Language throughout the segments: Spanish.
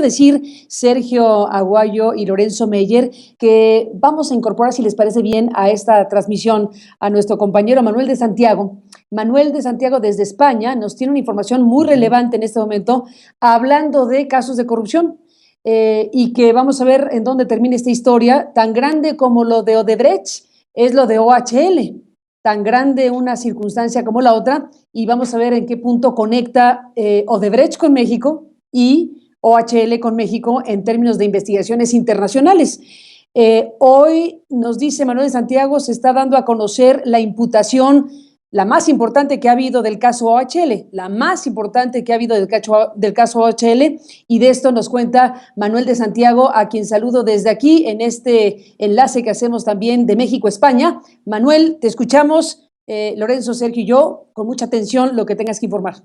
decir, Sergio Aguayo y Lorenzo Meyer, que vamos a incorporar, si les parece bien, a esta transmisión a nuestro compañero Manuel de Santiago. Manuel de Santiago desde España nos tiene una información muy relevante en este momento, hablando de casos de corrupción. Y que vamos a ver en dónde termina esta historia, tan grande como lo de Odebrecht, es lo de OHL, tan grande una circunstancia como la otra, y vamos a ver en qué punto conecta Odebrecht con México y OHL con México en términos de investigaciones internacionales. Hoy nos dice Manuel de Santiago, se está dando a conocer la imputación, la más importante que ha habido del caso OHL, la más importante que ha habido del caso OHL, y de esto nos cuenta Manuel de Santiago, a quien saludo desde aquí en este enlace que hacemos también de México a España. Manuel, te escuchamos, Lorenzo, Sergio y yo, con mucha atención lo que tengas que informar.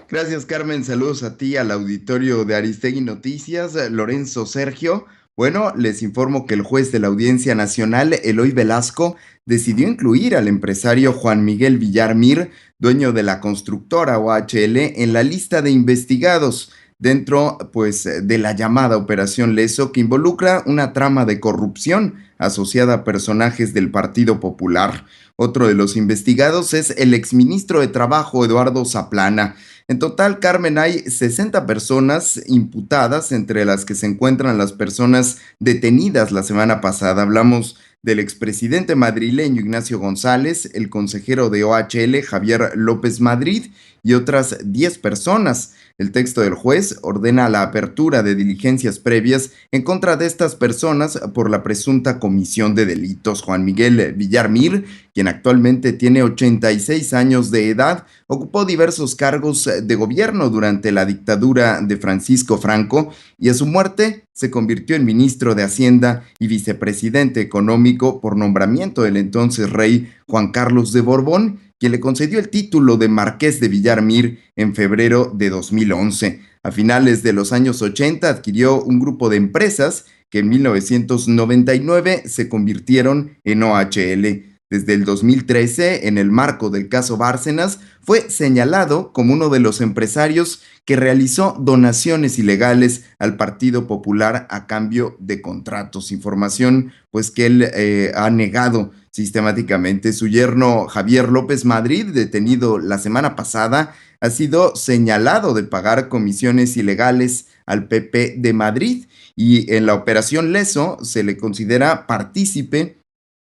Gracias, Carmen. Saludos a ti, al auditorio de Aristegui Noticias, Lorenzo, Sergio. Bueno, les informo que el juez de la Audiencia Nacional, Eloy Velasco, decidió incluir al empresario Juan Miguel Villar Mir, dueño de la constructora OHL, en la lista de investigados dentro, pues, de la llamada Operación Leso, que involucra una trama de corrupción asociada a personajes del Partido Popular. Otro de los investigados es el exministro de Trabajo, Eduardo Zaplana. En total, Carmen, hay 60 personas imputadas, entre las que se encuentran las personas detenidas la semana pasada. Hablamos del expresidente madrileño Ignacio González, el consejero de OHL Javier López Madrid y otras 10 personas. El texto del juez ordena la apertura de diligencias previas en contra de estas personas por la presunta comisión de delitos. Juan Miguel Villar Mir, quien actualmente tiene 86 años de edad, ocupó diversos cargos de gobierno durante la dictadura de Francisco Franco y a su muerte se convirtió en ministro de Hacienda y vicepresidente económico por nombramiento del entonces rey Juan Carlos de Borbón, quien le concedió el título de Marqués de Villar Mir en febrero de 2011. A finales de los años 80 adquirió un grupo de empresas que en 1999 se convirtieron en OHL. Desde el 2013, en el marco del caso Bárcenas, fue señalado como uno de los empresarios que realizó donaciones ilegales al Partido Popular a cambio de contratos. Información, pues, que él ha negado sistemáticamente. Su yerno Javier López Madrid, detenido la semana pasada, ha sido señalado de pagar comisiones ilegales al PP de Madrid y en la Operación Leso se le considera partícipe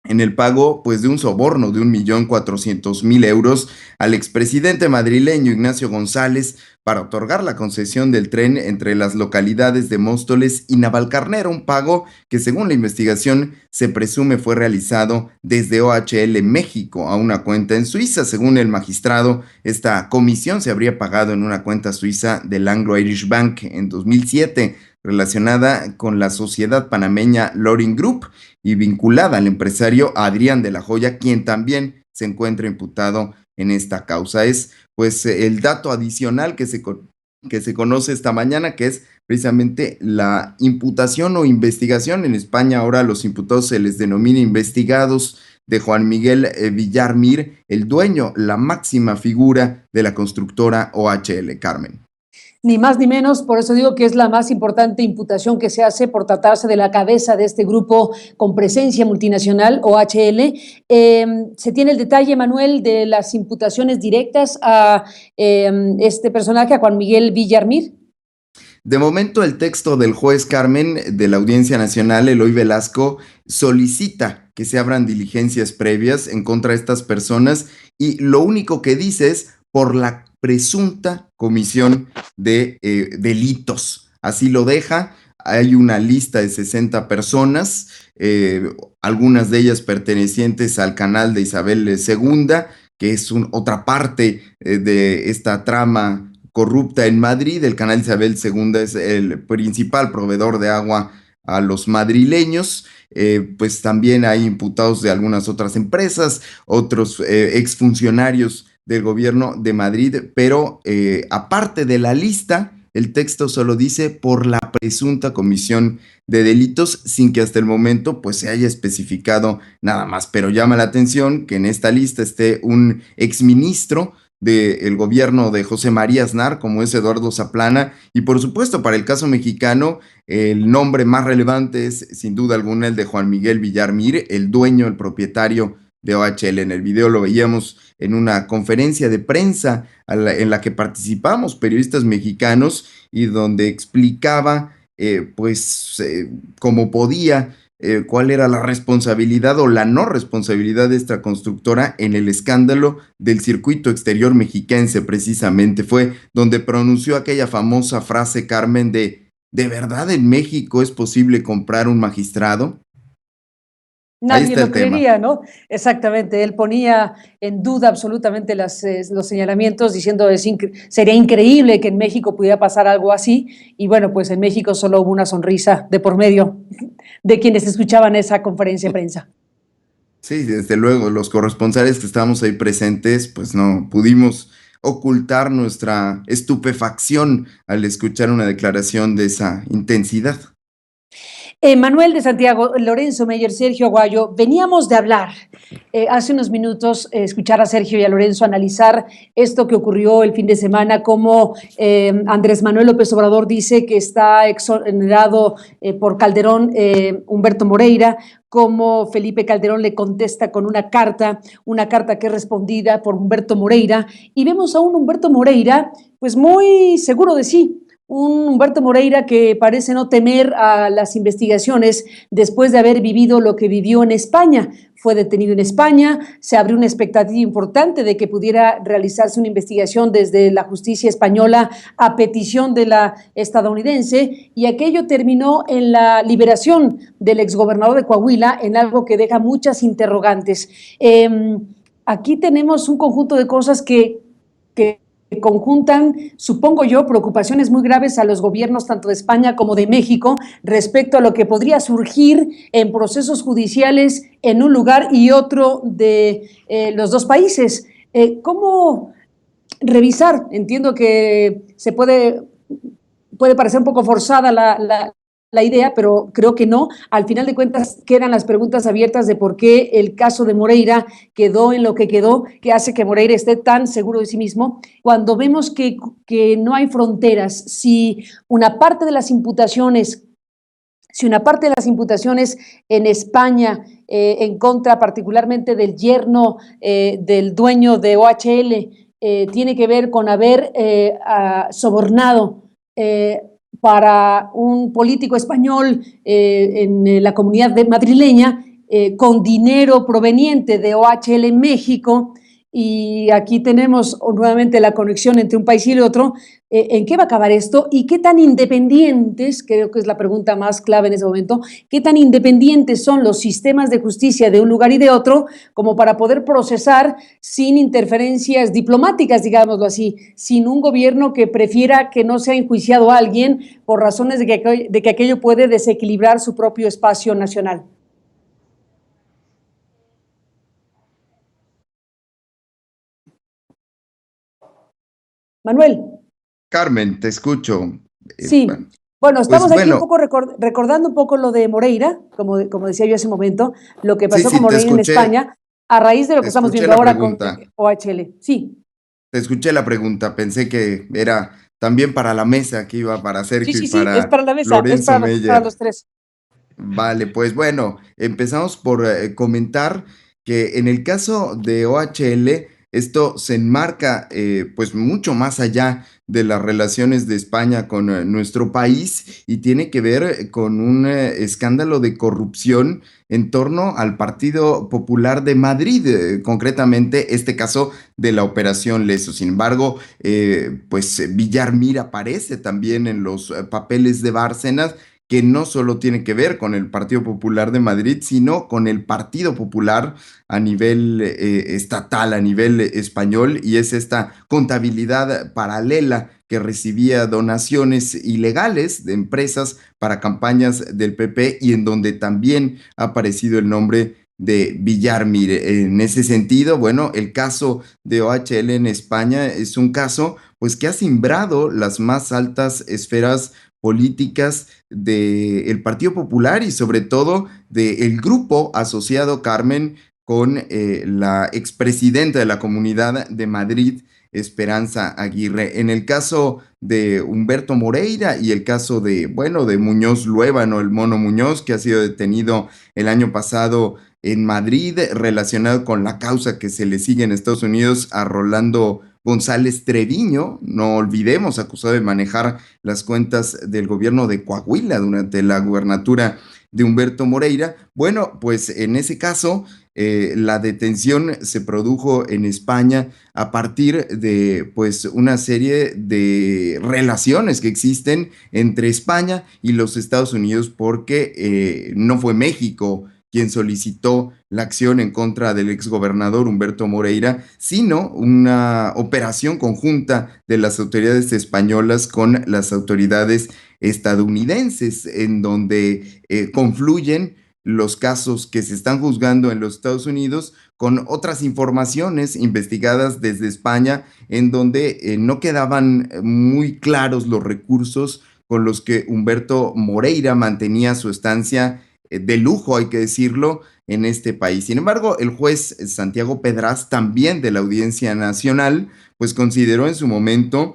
en el pago, pues, de un soborno de 1.400.000 euros al expresidente madrileño Ignacio González para otorgar la concesión del tren entre las localidades de Móstoles y Navalcarnero, un pago que, según la investigación, se presume fue realizado desde OHL México a una cuenta en Suiza. Según el magistrado, esta comisión se habría pagado en una cuenta suiza del Anglo-Irish Bank en 2007, relacionada con la sociedad panameña Loring Group y vinculada al empresario Adrián de la Hoya, quien también se encuentra imputado en esta causa. Es, pues, el dato adicional que se conoce esta mañana, que es precisamente la imputación o investigación. En España ahora a los imputados se les denomina investigados, de Juan Miguel Villar Mir, el dueño, la máxima figura de la constructora OHL, Carmen. Ni más ni menos, por eso digo que es la más importante imputación que se hace por tratarse de la cabeza de este grupo con presencia multinacional, OHL. ¿Se tiene el detalle, Manuel, de las imputaciones directas a este personaje, a Juan Miguel Villar Mir? De momento, el texto del juez, Carmen, de la Audiencia Nacional, Eloy Velasco, solicita que se abran diligencias previas en contra de estas personas y lo único que dice es por la presunta comisión de delitos. Así lo deja. Hay una lista de 60 personas, algunas de ellas pertenecientes al canal de Isabel II, que es otra parte de esta trama corrupta en Madrid. El canal Isabel II es el principal proveedor de agua a los madrileños. Pues también hay imputados de algunas otras empresas, otros exfuncionarios del gobierno de Madrid, pero aparte de la lista, el texto solo dice por la presunta comisión de delitos, sin que hasta el momento, pues, se haya especificado nada más. Pero llama la atención que en esta lista esté un exministro del gobierno de José María Aznar, como es Eduardo Zaplana, y por supuesto para el caso mexicano, el nombre más relevante es sin duda alguna el de Juan Miguel Villar Mir, el dueño, el propietario de OHL. En el video lo veíamos en una conferencia de prensa en la que participamos periodistas mexicanos y donde explicaba como podía, cuál era la responsabilidad o la no responsabilidad de esta constructora en el escándalo del circuito exterior mexiquense. Precisamente fue donde pronunció aquella famosa frase, Carmen, ¿de verdad en México es posible comprar un magistrado? Ahí Nadie está lo el tema. creería, ¿no? Exactamente, él ponía en duda absolutamente los señalamientos diciendo sería increíble que en México pudiera pasar algo así y bueno, pues en México solo hubo una sonrisa de por medio de quienes escuchaban esa conferencia de prensa. Sí, desde luego, los corresponsales que estábamos ahí presentes, pues no pudimos ocultar nuestra estupefacción al escuchar una declaración de esa intensidad. Manuel de Santiago, Lorenzo Meyer, Sergio Aguayo, veníamos de hablar hace unos minutos, escuchar a Sergio y a Lorenzo analizar esto que ocurrió el fin de semana, como Andrés Manuel López Obrador dice que está exonerado por Calderón Humberto Moreira, como Felipe Calderón le contesta con una carta que es respondida por Humberto Moreira, y vemos a un Humberto Moreira pues muy seguro de sí, un Humberto Moreira que parece no temer a las investigaciones después de haber vivido lo que vivió en España. Fue detenido en España, se abrió una expectativa importante de que pudiera realizarse una investigación desde la justicia española a petición de la estadounidense, y aquello terminó en la liberación del exgobernador de Coahuila, en algo que deja muchas interrogantes. Aquí tenemos un conjunto de cosas que conjuntan, supongo yo, preocupaciones muy graves a los gobiernos tanto de España como de México respecto a lo que podría surgir en procesos judiciales en un lugar y otro de los dos países. ¿Cómo revisar? Entiendo que se puede parecer un poco forzada la idea, pero creo que no. Al final de cuentas, quedan las preguntas abiertas de por qué el caso de Moreira quedó en lo que quedó, que hace que Moreira esté tan seguro de sí mismo, cuando vemos que no hay fronteras. Si una parte de las imputaciones en España, en contra particularmente del yerno del dueño de OHL, tiene que ver con haber sobornado para un político español en la comunidad madrileña con dinero proveniente de OHL en México, y aquí tenemos nuevamente la conexión entre un país y el otro. ¿En qué va a acabar esto? ¿Y qué tan independientes, creo que es la pregunta más clave en ese momento, qué tan independientes son los sistemas de justicia de un lugar y de otro como para poder procesar sin interferencias diplomáticas, digámoslo así, sin un gobierno que prefiera que no sea enjuiciado a alguien por razones de que aquello puede desequilibrar su propio espacio nacional? Manuel. Carmen, te escucho. Sí, bueno, Pues estamos aquí un bueno, poco recordando un poco lo de Moreira, como decía yo hace un momento, lo que sí, pasó con sí, Moreira en España, a raíz de lo te que estamos escuché viendo la ahora con pregunta, OHL. Sí, te escuché la pregunta, pensé que era también para la mesa que iba para sí, Sergio y sí, sí, es para para la mesa, es Lorenzo para Meyer. los tres. Vale, pues bueno, empezamos por comentar que en el caso de OHL, esto se enmarca pues mucho más allá de las relaciones de España con nuestro país y tiene que ver con un escándalo de corrupción en torno al Partido Popular de Madrid, concretamente este caso de la Operación Leso. Sin embargo, pues Villar Mir aparece también en los papeles de Bárcenas, que no solo tiene que ver con el Partido Popular de Madrid, sino con el Partido Popular a nivel estatal, a nivel español, y es esta contabilidad paralela que recibía donaciones ilegales de empresas para campañas del PP y en donde también ha aparecido el nombre de Villar Mir. En ese sentido, bueno, el caso de OHL en España es un caso pues que ha simbrado las más altas esferas políticas del Partido Popular y sobre todo del grupo asociado, Carmen, con la expresidenta de la Comunidad de Madrid, Esperanza Aguirre. En el caso de Humberto Moreira y el caso de, bueno, de Muñoz Luévano, el Mono Muñoz, que ha sido detenido el año pasado en Madrid, relacionado con la causa que se le sigue en Estados Unidos a Rolando González Treviño, no olvidemos, acusado de manejar las cuentas del gobierno de Coahuila durante la gubernatura de Humberto Moreira. Bueno, pues en ese caso, la detención se produjo en España a partir de pues una serie de relaciones que existen entre España y los Estados Unidos, porque no fue México quien solicitó la acción en contra del exgobernador Humberto Moreira, sino una operación conjunta de las autoridades españolas con las autoridades estadounidenses, en donde confluyen los casos que se están juzgando en los Estados Unidos con otras informaciones investigadas desde España, en donde no quedaban muy claros los recursos con los que Humberto Moreira mantenía su estancia de lujo, hay que decirlo, en este país. Sin embargo, el juez Santiago Pedraz, también de la Audiencia Nacional, pues consideró en su momento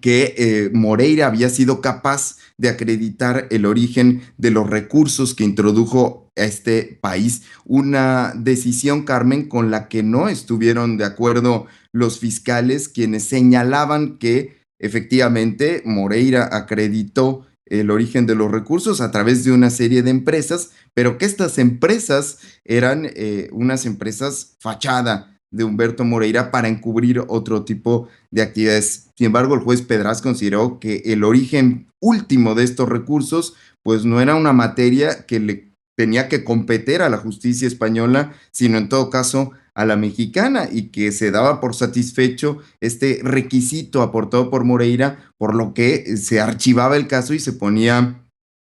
que Moreira había sido capaz de acreditar el origen de los recursos que introdujo a este país. Una decisión, Carmen, con la que no estuvieron de acuerdo los fiscales, quienes señalaban que efectivamente Moreira acreditó el origen de los recursos a través de una serie de empresas, pero que estas empresas eran unas empresas fachada de Humberto Moreira para encubrir otro tipo de actividades. Sin embargo, el juez Pedraz consideró que el origen último de estos recursos pues no era una materia que le tenía que competir a la justicia española, sino en todo caso a la mexicana, y que se daba por satisfecho este requisito aportado por Moreira, por lo que se archivaba el caso y se ponía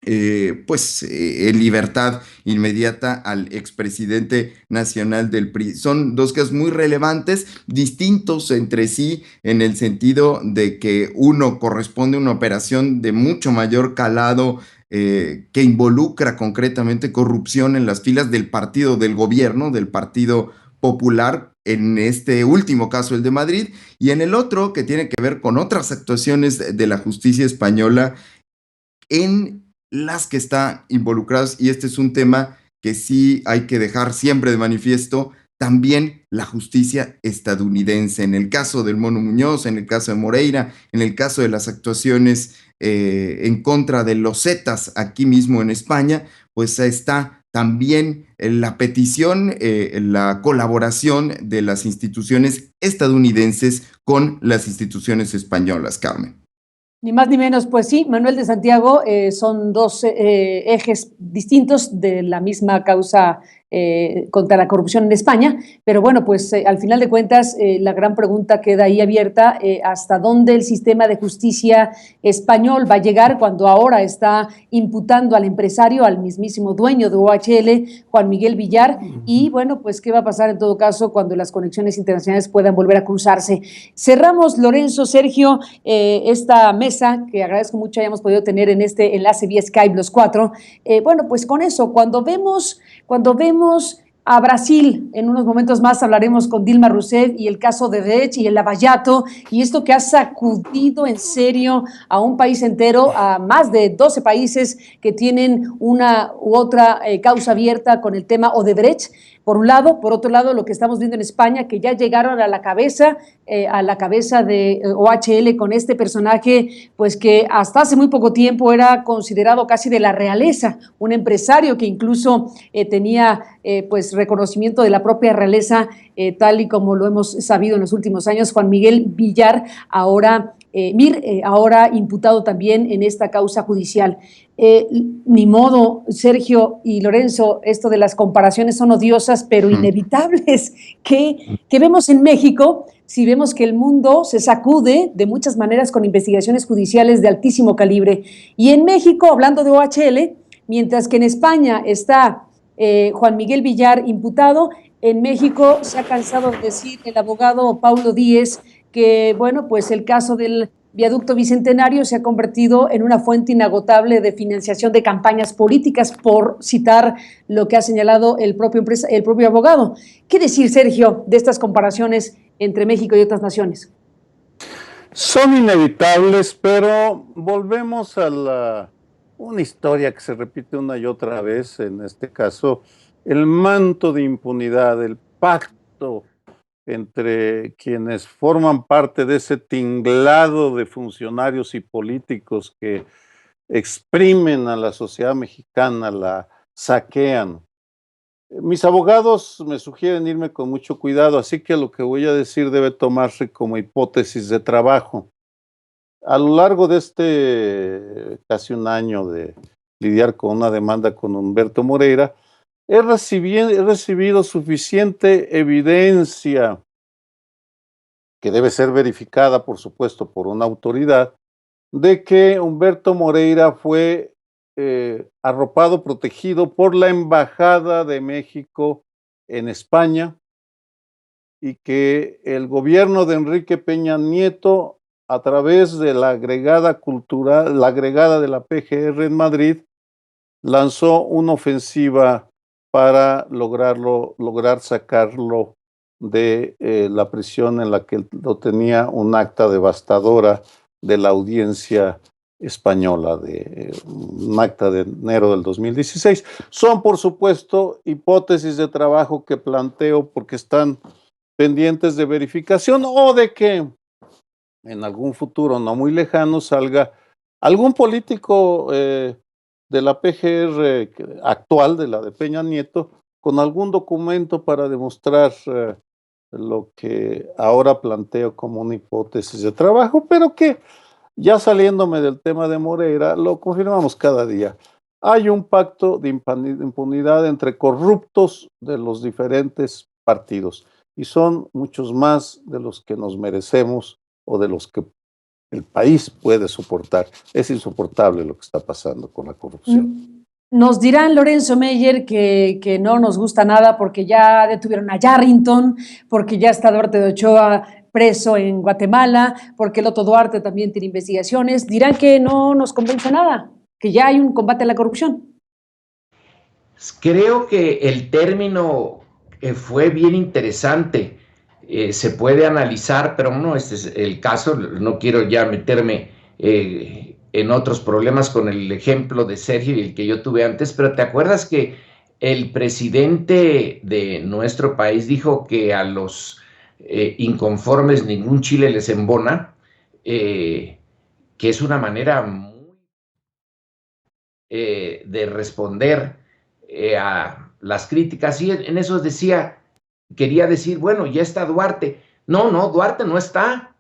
en libertad inmediata al expresidente nacional del PRI. Son dos casos muy relevantes, distintos entre sí, en el sentido de que uno corresponde a una operación de mucho mayor calado, que involucra concretamente corrupción en las filas del partido del gobierno, del Partido Popular, en este último caso el de Madrid, y en el otro que tiene que ver con otras actuaciones de la justicia española en las que está involucrados, y este es un tema que sí hay que dejar siempre de manifiesto, también la justicia estadounidense. En el caso del Mono Muñoz, en el caso de Moreira, en el caso de las actuaciones en contra de los Zetas aquí mismo en España, pues está también la petición, la colaboración de las instituciones estadounidenses con las instituciones españolas, Carmen. Ni más ni menos, pues sí, Manuel de Santiago, son dos ejes distintos de la misma causa contra la corrupción en España, pero bueno, pues al final de cuentas la gran pregunta queda ahí abierta, hasta dónde el sistema de justicia español va a llegar cuando ahora está imputando al empresario, al mismísimo dueño de OHL, Juan Miguel Villar, y bueno, pues qué va a pasar en todo caso cuando las conexiones internacionales puedan volver a cruzarse. Cerramos, Lorenzo, Sergio, esta mesa que agradezco mucho hayamos podido tener en este enlace vía Skype los cuatro. Bueno, pues con eso, cuando vemos a Brasil, en unos momentos más hablaremos con Dilma Rousseff y el caso de Odebrecht y el Lavallato, y esto que ha sacudido en serio a un país entero, a más de 12 países que tienen una u otra causa abierta con el tema Odebrecht, por un lado. Por otro lado, lo que estamos viendo en España, que ya llegaron a la cabeza de OHL con este personaje, pues que hasta hace muy poco tiempo era considerado casi de la realeza, un empresario que incluso tenía pues reconocimiento de la propia realeza, tal y como lo hemos sabido en los últimos años, Juan Miguel Villar, ahora ahora imputado también en esta causa judicial. Ni modo, Sergio y Lorenzo, esto de las comparaciones son odiosas, pero inevitables, que vemos en México. Si vemos que el mundo se sacude de muchas maneras con investigaciones judiciales de altísimo calibre. Y en México, hablando de OHL, mientras que en España está Juan Miguel Villar imputado, en México se ha cansado de decir el abogado Paulo Díez que, bueno, pues el caso del Viaducto Bicentenario se ha convertido en una fuente inagotable de financiación de campañas políticas, por citar lo que ha señalado el propio abogado. ¿Qué decir, Sergio, de estas comparaciones entre México y otras naciones? Son inevitables, pero volvemos a una historia que se repite una y otra vez, en este caso, el manto de impunidad, el pacto entre quienes forman parte de ese tinglado de funcionarios y políticos que exprimen a la sociedad mexicana, la saquean. Mis abogados me sugieren irme con mucho cuidado, así que lo que voy a decir debe tomarse como hipótesis de trabajo. A lo largo de casi un año de lidiar con una demanda con Humberto Moreira, he recibido suficiente evidencia que debe ser verificada, por supuesto, por una autoridad, de que Humberto Moreira fue arropado, protegido por la Embajada de México en España y que el gobierno de Enrique Peña Nieto, a través de la agregada cultural, la agregada de la PGR en Madrid, lanzó una ofensiva para lograr sacarlo de la prisión en la que lo tenía un acta devastadora de la audiencia española, de un acta de enero del 2016. Son, por supuesto, hipótesis de trabajo que planteo porque están pendientes de verificación o de que en algún futuro no muy lejano salga algún político de la PGR actual, de la de Peña Nieto, con algún documento para demostrar lo que ahora planteo como una hipótesis de trabajo, pero que ya saliéndome del tema de Moreira, lo confirmamos cada día. Hay un pacto de impunidad entre corruptos de los diferentes partidos y son muchos más de los que nos merecemos o de los que el país puede soportar. Es insoportable lo que está pasando con la corrupción. Nos dirán, Lorenzo Meyer, que no nos gusta nada porque ya detuvieron a Yarrington, porque ya está Duarte de Ochoa preso en Guatemala, porque el Otto Duarte también tiene investigaciones. Dirán que no nos convence nada, que ya hay un combate a la corrupción. Creo que el término fue bien interesante. Se puede analizar, pero no, este es el caso. No quiero ya meterme en otros problemas con el ejemplo de Sergio y el que yo tuve antes, pero ¿te acuerdas que el presidente de nuestro país dijo que a los inconformes ningún chile les embona? Que es una manera muy de responder a las críticas, y en eso quería decir, bueno, ya está Duarte. No, Duarte no está.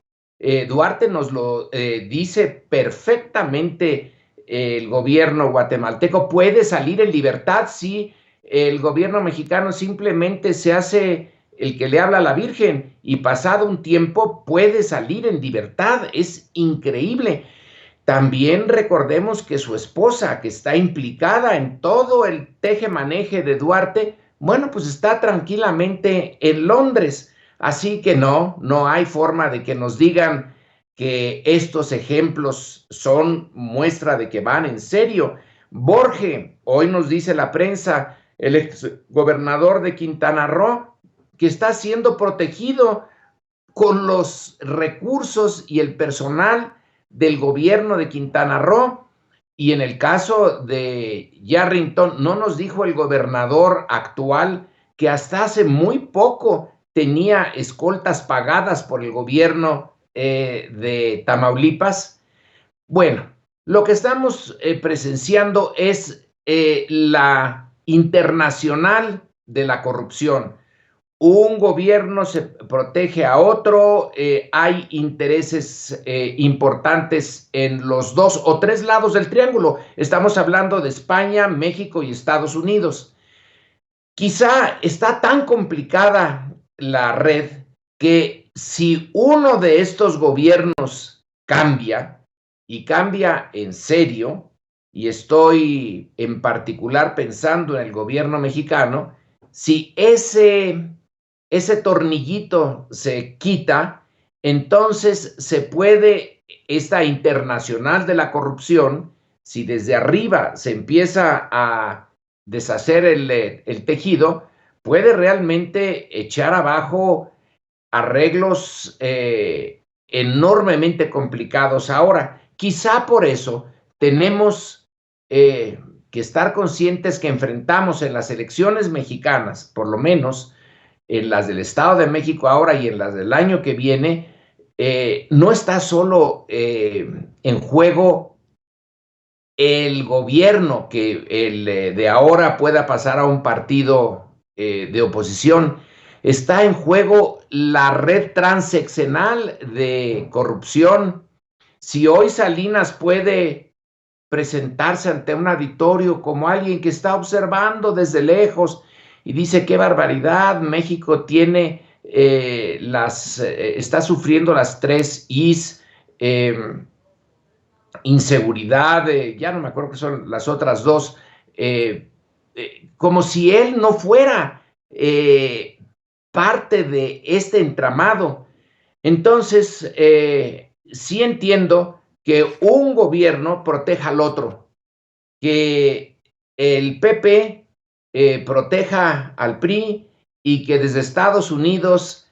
Duarte nos lo dice perfectamente. El gobierno guatemalteco puede salir en libertad si el gobierno mexicano simplemente se hace el que le habla a la Virgen y pasado un tiempo puede salir en libertad. Es increíble. También recordemos que su esposa, que está implicada en todo el teje-maneje de Duarte, bueno, pues está tranquilamente en Londres. Así que no hay forma de que nos digan que estos ejemplos son muestra de que van en serio. Borge, hoy nos dice la prensa, el exgobernador de Quintana Roo, que está siendo protegido con los recursos y el personal del gobierno de Quintana Roo. Y en el caso de Yarrington, no nos dijo el gobernador actual que hasta hace muy poco tenía escoltas pagadas por el gobierno de Tamaulipas. Bueno, lo que estamos presenciando es la internacional de la corrupción. Un gobierno se protege a otro, hay intereses importantes en los dos o tres lados del triángulo. Estamos hablando de España, México y Estados Unidos. Quizá está tan complicada la red que si uno de estos gobiernos cambia, y cambia en serio, y estoy en particular pensando en el gobierno mexicano, si ese tornillito se quita, entonces se puede, esta internacional de la corrupción, si desde arriba se empieza a deshacer el tejido, puede realmente echar abajo arreglos enormemente complicados ahora. Quizá por eso tenemos que estar conscientes que enfrentamos en las elecciones mexicanas, por lo menos en las del Estado de México ahora y en las del año que viene, no está solo en juego el gobierno, que el de ahora pueda pasar a un partido de oposición. Está en juego la red transeccional de corrupción. Si hoy Salinas puede presentarse ante un auditorio como alguien que está observando desde lejos y dice qué barbaridad, México tiene está sufriendo las 3 Is, inseguridad, ya no me acuerdo qué son las otras 2, como si él no fuera parte de este entramado. Entonces, sí entiendo que un gobierno proteja al otro, que el PP proteja al PRI y que desde Estados Unidos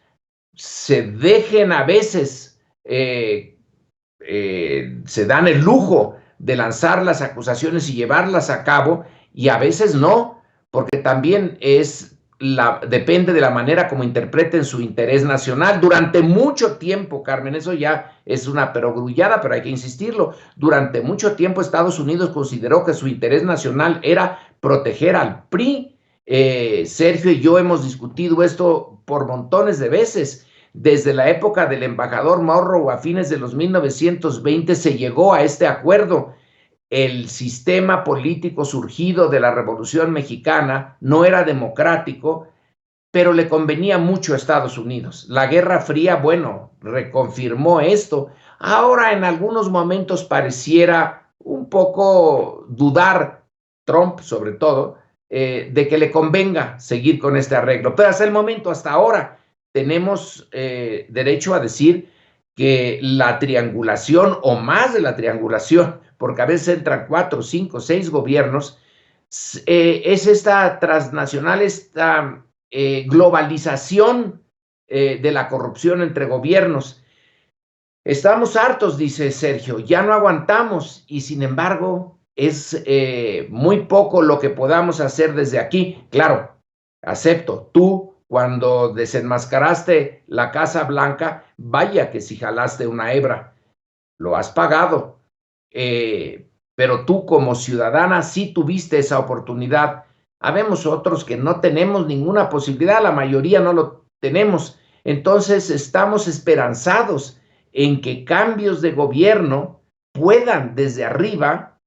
se dejen a veces, se dan el lujo de lanzar las acusaciones y llevarlas a cabo, y a veces no, porque también depende de la manera como interpreten su interés nacional. Durante mucho tiempo, Carmen, eso ya es una perogrullada, pero hay que insistirlo, durante mucho tiempo Estados Unidos consideró que su interés nacional era proteger al PRI. Sergio y yo hemos discutido esto por montones de veces. Desde la época del embajador Monroe a fines de los 1920 se llegó a este acuerdo. El sistema político surgido de la Revolución Mexicana no era democrático, pero le convenía mucho a Estados Unidos. La Guerra Fría, bueno, reconfirmó esto. Ahora en algunos momentos pareciera un poco dudar, Trump sobre todo, de que le convenga seguir con este arreglo. Pero hasta el momento, hasta ahora, tenemos derecho a decir que la triangulación o más de la triangulación, porque a veces entran 4, 5, 6 gobiernos, es esta transnacional, esta globalización de la corrupción entre gobiernos. Estamos hartos, dice Sergio, ya no aguantamos, y sin embargo es muy poco lo que podamos hacer desde aquí. Claro, acepto, tú cuando desenmascaraste la Casa Blanca, vaya que si jalaste una hebra, lo has pagado, pero tú como ciudadana sí tuviste esa oportunidad. Habemos otros que no tenemos ninguna posibilidad, la mayoría no lo tenemos. Entonces estamos esperanzados en que cambios de gobierno puedan desde arriba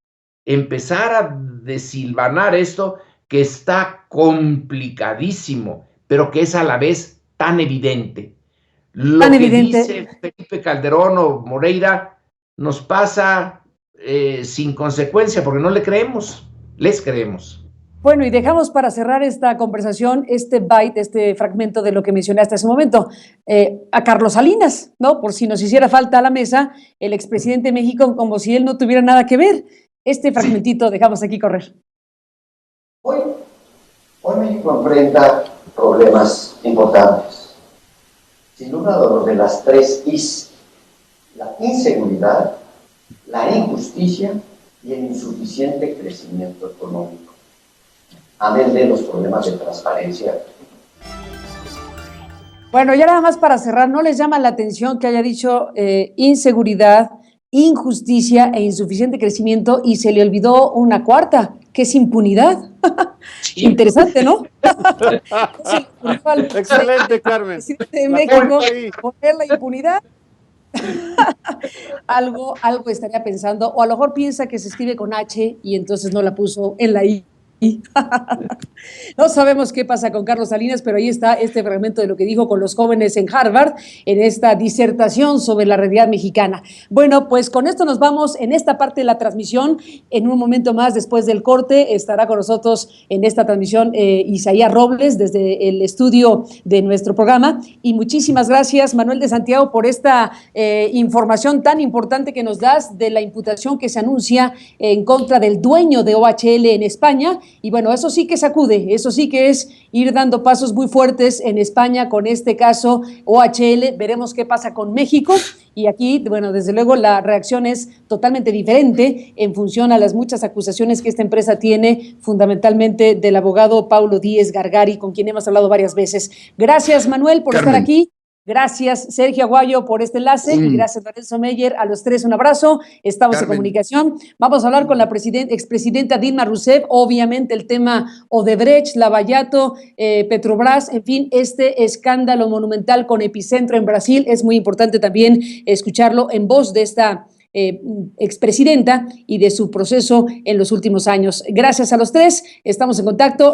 empezar a desilvanar esto que está complicadísimo, pero que es a la vez tan evidente. Lo que dice Felipe Calderón o Moreira nos pasa sin consecuencia, porque no le creemos, les creemos. Bueno, y dejamos para cerrar esta conversación, este fragmento de lo que mencionaste hace un momento, a Carlos Salinas, ¿no? Por si nos hiciera falta a la mesa, el expresidente de México, como si él no tuviera nada que ver. Este fragmentito dejamos aquí correr. Hoy México enfrenta problemas importantes. Sin duda, los de las 3 Is: la inseguridad, la injusticia y el insuficiente crecimiento económico, amén de los problemas de transparencia. Bueno, ya nada más para cerrar, ¿no les llama la atención que haya dicho inseguridad, injusticia e insuficiente crecimiento, y se le olvidó una cuarta, que es impunidad? Sí. Interesante, ¿no? Excelente, Carmen. De México, poner la impunidad. algo estaría pensando, o a lo mejor piensa que se escribe con H y entonces no la puso en la I. No sabemos qué pasa con Carlos Salinas, pero ahí está este fragmento de lo que dijo con los jóvenes en Harvard en esta disertación sobre la realidad mexicana. Bueno, pues con esto nos vamos en esta parte de la transmisión. En un momento más, después del corte, estará con nosotros en esta transmisión Isaías Robles desde el estudio de nuestro programa. Y muchísimas gracias, Manuel de Santiago, por esta información tan importante que nos das de la imputación que se anuncia en contra del dueño de OHL en España, y bueno, eso sí que sacude, eso sí que es ir dando pasos muy fuertes en España con este caso OHL. Veremos qué pasa con México, y aquí, bueno, desde luego la reacción es totalmente diferente en función a las muchas acusaciones que esta empresa tiene, fundamentalmente del abogado Paulo Díez Gargari, con quien hemos hablado varias veces. Gracias, Manuel, por estar aquí. Gracias, Sergio Aguayo, por este enlace, y gracias, Lorenzo Meyer. A los tres un abrazo. Estamos en comunicación. Vamos a hablar con la expresidenta Dilma Rousseff, obviamente el tema Odebrecht, Lavallato, Petrobras, en fin, este escándalo monumental con epicentro en Brasil. Es muy importante también escucharlo en voz de esta expresidenta y de su proceso en los últimos años. Gracias a los tres, estamos en contacto.